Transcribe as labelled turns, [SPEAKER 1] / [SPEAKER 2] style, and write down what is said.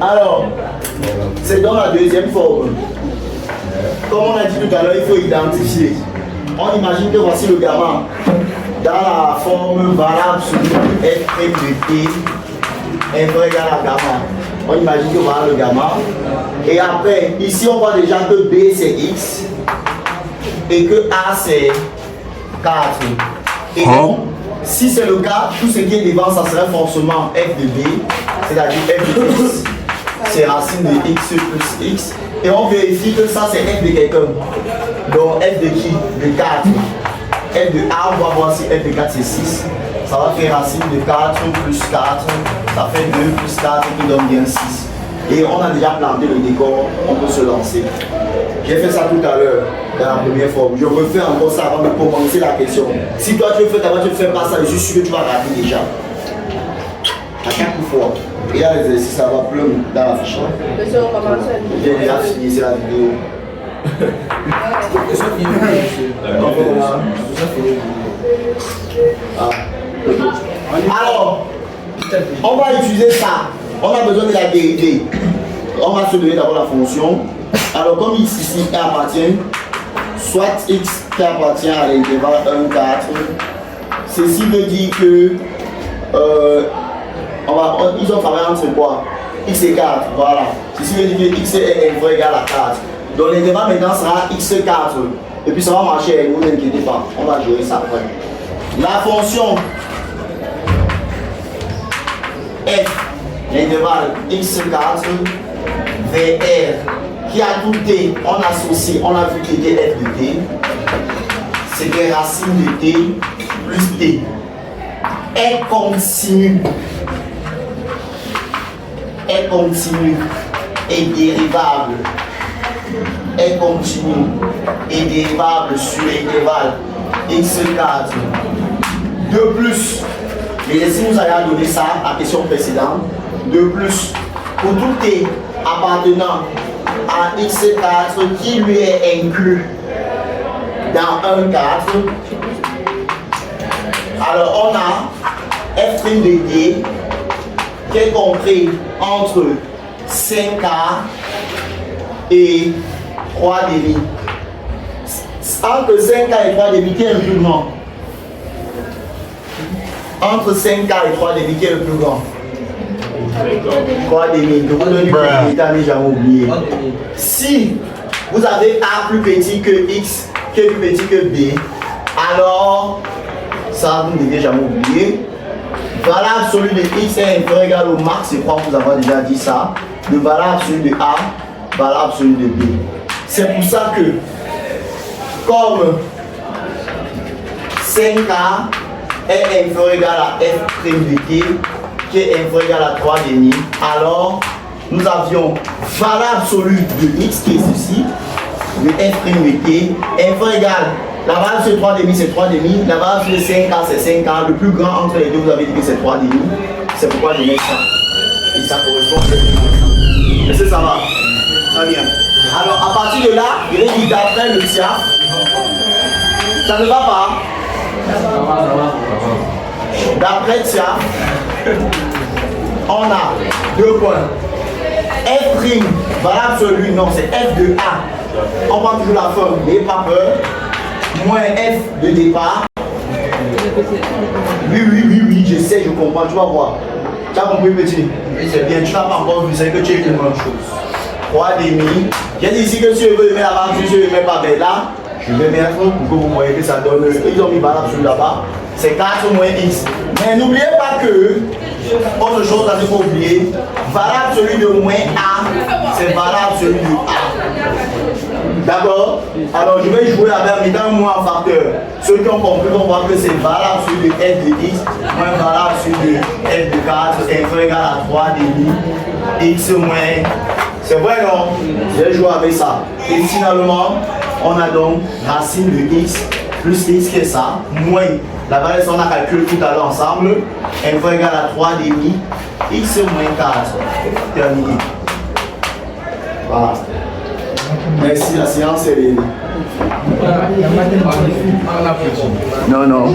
[SPEAKER 1] Alors, c'est dans la deuxième forme. Comme on a dit tout à l'heure, il faut identifier. On imagine que voici le gamma dans la forme valable sur f m de t inférieur égal à gamma. On imagine que voilà le gamma. Et après, ici on voit déjà que b c'est x et que a c'est 4. Et donc, si c'est le cas, tout ce qui est devant, ça serait forcément f de b, c'est-à-dire f de x, c'est racine de x plus x. Et on vérifie que ça c'est f de quelqu'un. Donc f de qui? De 4. F de a, on va voir si f de 4 c'est 6. Ça va faire racine de 4 plus 4. Ça fait 2 plus 4 qui donne bien 6. Et on a déjà planté le décor, on peut se lancer. J'ai fait ça tout à l'heure, dans la première forme. Je refais encore ça avant de commencer la question. Si toi tu le fais d'abord, tu ne fais pas ça, je suis sûr que tu vas rater déjà. À chaque fois. Et là, l'exercice, ça va pleurer dans la fiche.
[SPEAKER 2] Monsieur, on va commencer.
[SPEAKER 1] J'ai déjà fini, c'est la vidéo. Alors, on va utiliser ça. On a besoin de la dérivée. On va se donner d'abord la fonction. Alors, comme x ici appartient, soit x qui appartient à l'intervalle 1, 4, ceci veut dire que ils ont travaillé entre quoi? X et 4, voilà. Ceci veut dire que x est inférieur égal à 4. Donc l'intervalle maintenant sera x4. Et puis ça va marcher, ne vous inquiétez pas. On va gérer ça après. La fonction f, l'intervalle x4, VR, qui a tout t, on associe, on a vu qu'il était f de t, c'est que racine de t plus t est continue. Est continue et dérivable. Est continue et dérivable sur l'intervalle x4. De plus, mais si nous allons donner ça à la question précédente, de plus, pour tout t appartenant à x4 qui lui est inclus dans 1, 4, alors on a f' de t qui est compris entre 5K et 3 demi. Entre 5K et 3 demi, qui est le plus grand? Entre 5K et 3 demi, qui est le plus grand? 3 demi. Je vous donne une petite mais jamais oublié. Si vous avez A plus petit que X, qui est plus petit que B, alors ça vous ne devez jamais oublier. Valeur absolue de x est inférieur égal au max, je crois que vous avez déjà dit ça. Le valeur absolue de A, valeur absolue de B. C'est pour ça que, comme 5K est inférieur égal à f' de t, qui est inférieur égal à 3 demi, alors nous avions valeur absolue de x, qui est ceci, de f' de t, inférieur égal. La valeur sur 3 demi, c'est 3 demi. La valeur sur 5K, c'est 5K. Le plus grand entre les deux, vous avez dit que c'est 3 demi. C'est pourquoi je mets ça. Et ça correspond à est-ce que ça va? Très bien. Alors, à partir de là, il est dit d'après le TIA. Ça ne va pas? D'après TIA, on a 2 points. F', valeur absolue, non, c'est F de A. On prend toujours la forme, n'ayez pas peur. Moins f de départ. Oui, je sais, je comprends, tu vas voir. Tu as compris, petit? C'est bien, tu n'as pas encore vu, c'est que tu es une bonne chose. 3 demi. J'ai dit ici que si je veux le mettre là-bas, si je ne le mets pas vers là, je vais mettre pour que vous voyez que ça donne. Ils ont mis valeur absolue là-bas. C'est 4 moins x. Mais n'oubliez pas que, autre chose à ne pas oublier, valeur absolue de moins a, c'est valeur absolue de a. D'accord? Alors je vais jouer avec mettant moins en facteur. Ceux qui ont compris vont voir que c'est valable sur de f de x moins valable sur de f de 4 inférieur égal à 3 demi x moins. C'est vrai non? Je vais jouer avec ça. Et finalement, on a donc racine de x plus x qui est ça, moins la valeur qu'on a calculé tout à l'heure ensemble, inférieur égal à 3 demi x moins 4. Terminé. Voilà. Merci, la séance est... Non.